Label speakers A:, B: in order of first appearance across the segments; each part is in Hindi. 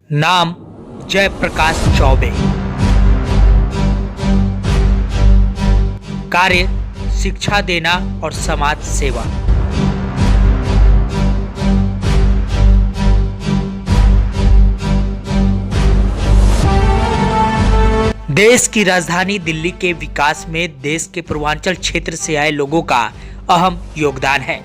A: नाम जयप्रकाश चौबे। कार्य शिक्षा देना और समाज सेवा। देश की राजधानी दिल्ली के विकास में देश के पूर्वांचल क्षेत्र से आए लोगों का अहम योगदान है।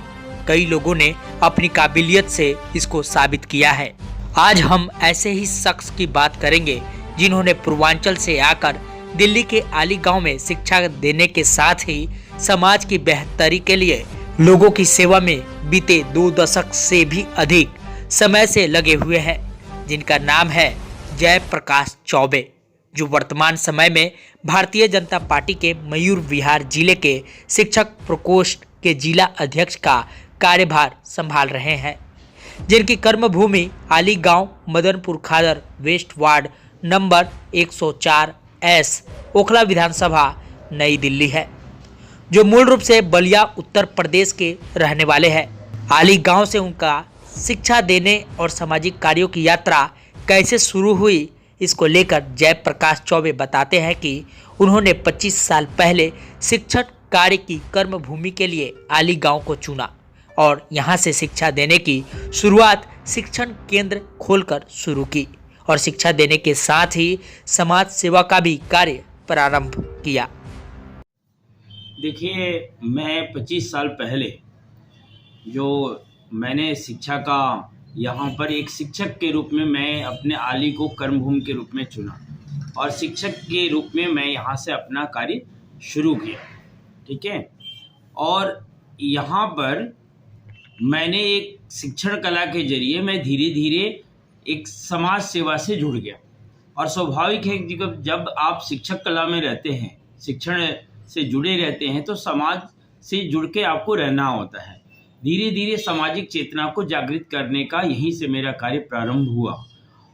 A: कई लोगों ने अपनी काबिलियत से इसको साबित किया है। आज हम ऐसे ही शख्स की बात करेंगे जिन्होंने पूर्वांचल से आकर दिल्ली के आली गांव में शिक्षा देने के साथ ही समाज की बेहतरी के लिए लोगों की सेवा में बीते 2 दशक से भी अधिक समय से लगे हुए हैं, जिनका नाम है जयप्रकाश चौबे, जो वर्तमान समय में भारतीय जनता पार्टी के मयूर विहार जिले के शिक्षक प्रकोष्ठ के जिला अध्यक्ष का कार्यभार संभाल रहे हैं, जिनकी कर्मभूमि आली गांव Madanpur Khadar west ward number 104S Okhla विधानसभा नई दिल्ली है, जो मूल रूप से बलिया उत्तर प्रदेश के रहने वाले हैं। आली गांव से उनका शिक्षा देने और सामाजिक कार्यों की यात्रा कैसे शुरू हुई, इसको लेकर जयप्रकाश चौबे बताते हैं कि उन्होंने 25 साल पहले शिक्षण कार्य की कर्मभूमि के लिए आली गांव को चुना और यहां से शिक्षा देने की शुरुआत शिक्षण केंद्र खोलकर शुरू की और शिक्षा देने के साथ ही समाज सेवा का भी कार्य प्रारंभ किया।
B: देखिए, मैं 25 साल पहले जो मैंने शिक्षा का यहाँ पर एक शिक्षक के रूप में मैं अपने आली को कर्मभूमि के रूप में चुना और शिक्षक के रूप में मैं यहाँ से अपना कार्य शुरू किया। ठीक है, और यहाँ पर मैंने एक शिक्षण कला के जरिए मैं धीरे धीरे एक समाज सेवा से जुड़ गया। और स्वाभाविक है कि जब आप शिक्षक कला में रहते हैं, शिक्षण से जुड़े रहते हैं, तो समाज से जुड़ के आपको रहना होता है। धीरे धीरे सामाजिक चेतना को जागृत करने का यहीं से मेरा कार्य प्रारंभ हुआ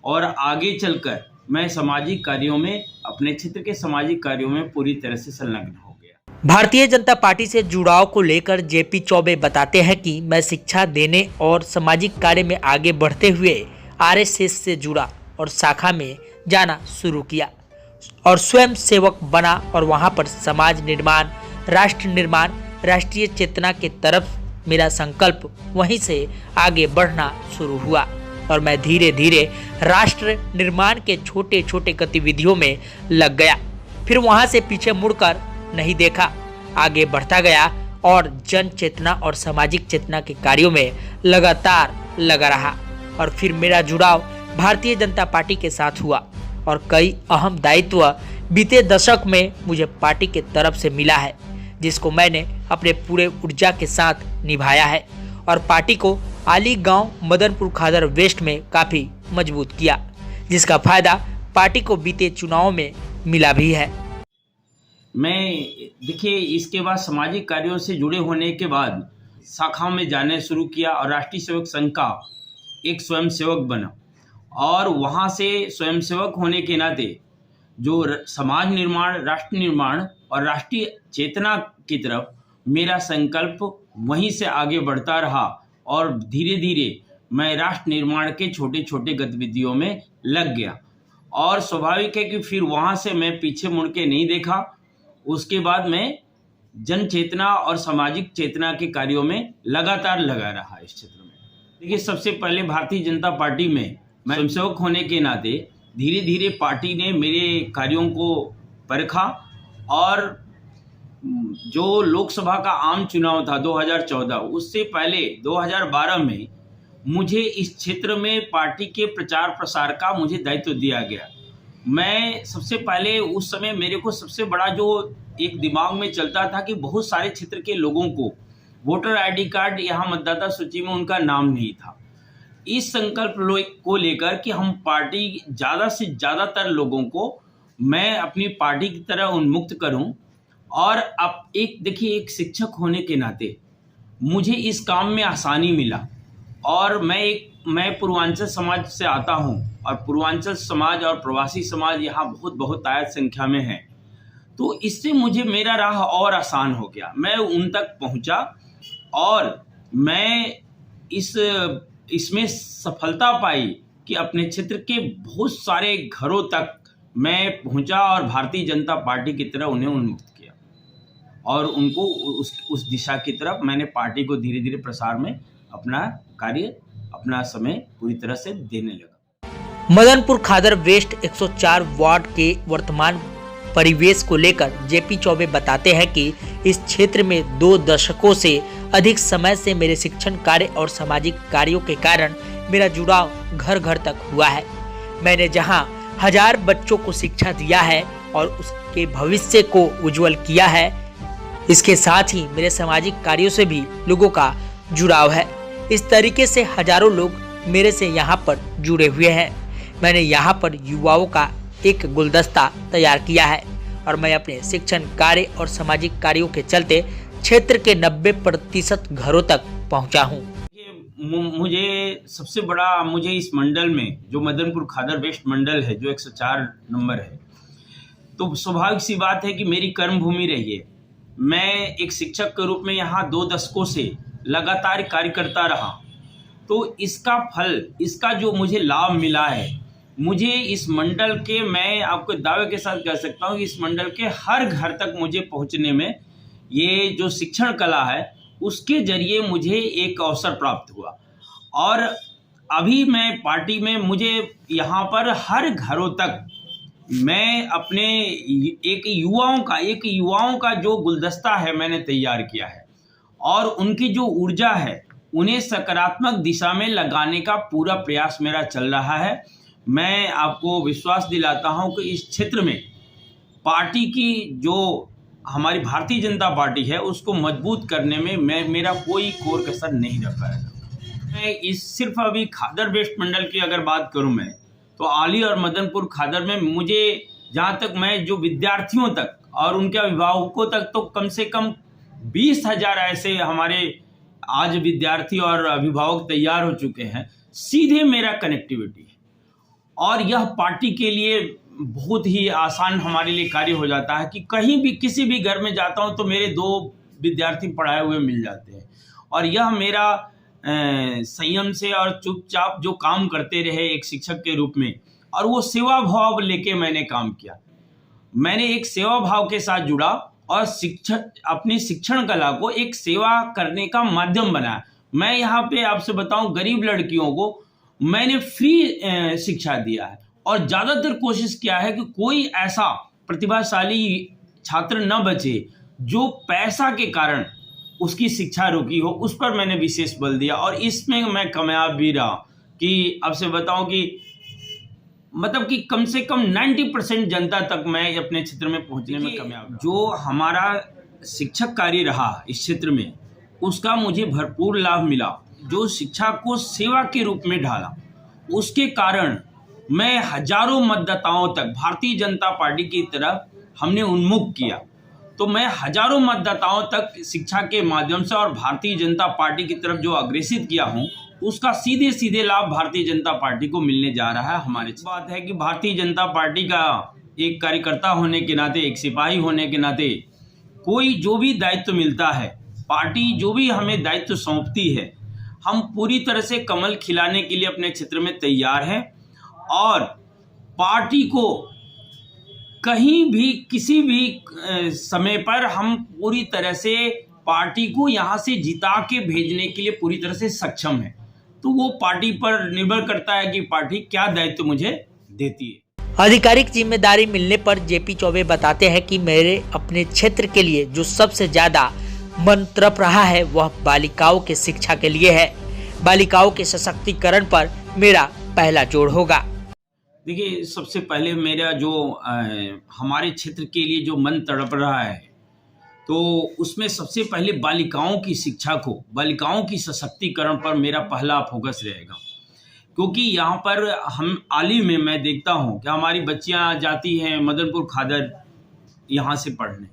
B: और आगे चलकर मैं सामाजिक कार्यों में, अपने क्षेत्र के सामाजिक कार्यों में पूरी तरह से संलग्न हो गया।
A: भारतीय जनता पार्टी से जुड़ाव को लेकर जेपी चौबे बताते हैं कि मैं शिक्षा देने और सामाजिक कार्य में आगे बढ़ते हुए आरएसएस से जुड़ा और शाखा में जाना शुरू किया और स्वयं सेवक बना और वहां पर समाज निर्माण, राष्ट्र निर्माण, राष्ट्रीय चेतना के तरफ मेरा संकल्प वहीं से आगे बढ़ना शुरू हुआ और मैं धीरे धीरे राष्ट्र निर्माण के छोटे छोटे गतिविधियों में लग गया। फिर वहां से पीछे मुड़कर नहीं देखा, आगे बढ़ता गया और जन चेतना और सामाजिक चेतना के कार्यों में लगातार लगा रहा और फिर मेरा जुड़ाव भारतीय जनता पार्टी के साथ हुआ और कई अहम दायित्व बीते दशक में मुझे पार्टी के तरफ से मिला है, जिसको मैंने अपने पूरे ऊर्जा के साथ निभाया है और पार्टी को आली गांव मदनपुर खादर वेस्ट में काफ़ी मजबूत किया, जिसका फायदा पार्टी को बीते चुनाव में मिला भी है।
B: मैं देखिए, इसके बाद सामाजिक कार्यों से जुड़े होने के बाद शाखा में जाने शुरू किया और राष्ट्रीय सेवक संघ का एक स्वयंसेवक बना और वहाँ से स्वयंसेवक होने के नाते जो समाज निर्माण, राष्ट्र निर्माण और राष्ट्रीय चेतना की तरफ मेरा संकल्प वहीं से आगे बढ़ता रहा और धीरे धीरे मैं राष्ट्र निर्माण के छोटे छोटे गतिविधियों में लग गया और स्वाभाविक है कि फिर वहाँ से मैं पीछे मुड़ के नहीं देखा। उसके बाद मैं जन चेतना और सामाजिक चेतना के कार्यों में लगातार लगा रहा इस क्षेत्र में। देखिए, सबसे पहले भारतीय जनता पार्टी में मैं स्वयंसेवक होने के नाते धीरे धीरे पार्टी ने मेरे कार्यों को परखा और जो लोकसभा का आम चुनाव था 2014, उससे पहले 2012 में मुझे इस क्षेत्र में पार्टी के प्रचार प्रसार का मुझे दायित्व दिया गया। मैं सबसे पहले उस समय मेरे को सबसे बड़ा जो एक दिमाग में चलता था कि बहुत सारे क्षेत्र के लोगों को वोटर आईडी कार्ड यहाँ मतदाता सूची में उनका नाम नहीं था। इस संकल्प को लेकर कि हम पार्टी ज़्यादा से ज़्यादातर लोगों को मैं अपनी पार्टी की तरह उन्मुक्त करूं और अब एक शिक्षक होने के नाते मुझे इस काम में आसानी मिला और मैं पूर्वांचल समाज से आता हूं और पूर्वांचल समाज और प्रवासी समाज यहाँ बहुत आयत संख्या में है, तो इससे मुझे मेरा राह और आसान हो गया। मैं उन तक पहुँचा और मैं इसमें सफलता पाई कि अपने क्षेत्र के बहुत सारे घरों तक मैं पहुंचा और भारतीय जनता पार्टी की तरफ उन्हें उन्मुक्त किया और उनको उस दिशा की तरफ मैंने पार्टी को धीरे धीरे प्रसार में अपना कार्य, अपना समय पूरी तरह से देने लगा।
A: मदनपुर खादर वेस्ट 104 वार्ड के वर्तमान परिवेश को लेकर जेपी चौबे बताते हैं कि इस क्षेत्र में 2 दशकों से अधिक समय से मेरे शिक्षण कार्य और सामाजिक कार्यों के कारण मेरा जुड़ाव घर घर तक हुआ है। मैंने जहां 1000 बच्चों को शिक्षा दिया है और उसके भविष्य को उज्जवल किया है, इसके साथ ही मेरे सामाजिक कार्यों से भी लोगों का जुड़ाव है। इस तरीके से हजारों लोग मेरे से यहाँ पर जुड़े हुए हैं। मैंने यहाँ पर युवाओं का एक गुलदस्ता तैयार किया है और मैं अपने शिक्षण कार्य और सामाजिक कार्यों के चलते क्षेत्र के 90% घरों तक पहुँचा हूँ।
B: मुझे सबसे बड़ा इस मंडल में जो मदनपुर खादर वेस्ट मंडल है, जो 104 नंबर है, तो स्वाभाविक सी बात है कि मेरी कर्म भूमि रही है। मैं एक शिक्षक के रूप में यहाँ 2 दशकों से लगातार कार्य करता रहा, तो इसका फल, इसका जो मुझे लाभ मिला है, मुझे इस मंडल के, मैं आपको दावे के साथ कह सकता हूँ कि इस मंडल के हर घर तक मुझे पहुँचने में ये जो शिक्षण कला है उसके जरिए मुझे एक अवसर प्राप्त हुआ। और अभी मैं पार्टी में, मुझे यहाँ पर हर घरों तक मैं अपने एक युवाओं का जो गुलदस्ता है मैंने तैयार किया है और उनकी जो ऊर्जा है उन्हें सकारात्मक दिशा में लगाने का पूरा प्रयास मेरा चल रहा है। मैं आपको विश्वास दिलाता हूं कि इस क्षेत्र में पार्टी की, जो हमारी भारतीय जनता पार्टी है, उसको मजबूत करने में मेरा कोई कोर कसर नहीं रखा है। मैं सिर्फ अभी खादर वेस्ट मंडल की अगर बात करूं मैं, तो आली और मदनपुर खादर में मुझे जहां तक, मैं जो विद्यार्थियों तक और उनके अभिभावकों तक, तो कम से कम 20,000 ऐसे हमारे आज विद्यार्थी और अभिभावक तैयार हो चुके हैं। सीधे मेरा कनेक्टिविटी है और यह पार्टी के लिए बहुत ही आसान हमारे लिए कार्य हो जाता है कि कहीं भी किसी भी घर में जाता हूं तो मेरे 2 विद्यार्थी पढ़ाए हुए मिल जाते हैं। और यह मेरा संयम से और चुपचाप जो काम करते रहे एक शिक्षक के रूप में, और वो सेवा भाव लेके मैंने काम किया। मैंने एक सेवा भाव के साथ जुड़ा और अपनी शिक्षण कला को एक सेवा करने का माध्यम बनाया। मैं यहाँ पे आपसे बताऊं, गरीब लड़कियों को मैंने फ्री शिक्षा दिया है और ज़्यादातर कोशिश किया है कि कोई ऐसा प्रतिभाशाली छात्र न बचे जो पैसा के कारण उसकी शिक्षा रुकी हो। उस पर मैंने विशेष बल दिया और इसमें मैं कामयाब भी रहा। कि अब से बताऊं कि मतलब कि कम से कम 90% जनता तक मैं अपने क्षेत्र में पहुंचने में कामयाब रहा। जो हमारा शिक्षक कार्य रहा इस क्षेत्र में, उसका मुझे भरपूर लाभ मिला। जो शिक्षा को सेवा के रूप में ढाला, उसके कारण मैं हजारों मतदाताओं तक भारतीय जनता पार्टी की तरफ हमने उन्मुख किया। तो मैं हजारों मतदाताओं तक शिक्षा के माध्यम से और भारतीय जनता पार्टी की तरफ जो अग्रेसित किया हूँ, उसका सीधे सीधे लाभ भारतीय जनता पार्टी को मिलने जा रहा है। हमारी बात है कि भारतीय जनता पार्टी का एक कार्यकर्ता होने के नाते, एक सिपाही होने के नाते, कोई जो भी दायित्व मिलता है, पार्टी जो भी हमें दायित्व सौंपती है, हम पूरी तरह से कमल खिलाने के लिए अपने क्षेत्र में तैयार हैं और पार्टी को कहीं भी किसी भी समय पर हम पूरी तरह से पार्टी को यहाँ से जिता के भेजने के लिए पूरी तरह से सक्षम है। तो वो पार्टी पर निर्भर करता है कि पार्टी क्या दायित्व मुझे देती है।
A: आधिकारिक जिम्मेदारी मिलने पर जेपी चौबे बताते हैं कि मेरे अपने क्षेत्र के लिए जो सबसे ज्यादा मन तड़प रहा है वह बालिकाओं के शिक्षा के लिए है। बालिकाओं के सशक्तिकरण पर मेरा पहला जोर होगा।
B: देखिए, सबसे पहले मेरा जो हमारे क्षेत्र के लिए जो मन तड़प रहा है, तो उसमें सबसे पहले बालिकाओं की शिक्षा को, बालिकाओं की सशक्तिकरण पर मेरा पहला फोकस रहेगा। क्योंकि यहाँ पर हम आली में मैं देखता हूँ कि हमारी बच्चियाँ जाती हैं मदनपुर खादर यहाँ से पढ़ने,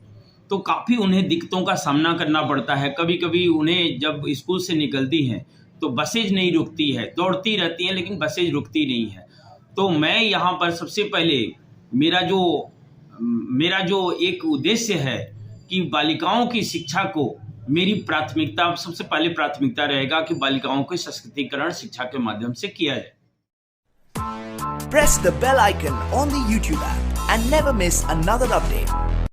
B: तो काफ़ी उन्हें दिक्कतों का सामना करना पड़ता है। कभी कभी उन्हें जब स्कूल से निकलती हैं तो बसेज नहीं रुकती है, दौड़ती रहती हैं लेकिन बसेज रुकती नहीं है। तो मैं यहाँ पर सबसे पहले मेरा जो एक उद्देश्य है कि बालिकाओं की शिक्षा को मेरी प्राथमिकता, सबसे पहले प्राथमिकता रहेगा कि बालिकाओं के सशक्तिकरण शिक्षा के माध्यम से किया जाए।
C: Press the bell icon on the YouTube app and never miss another update.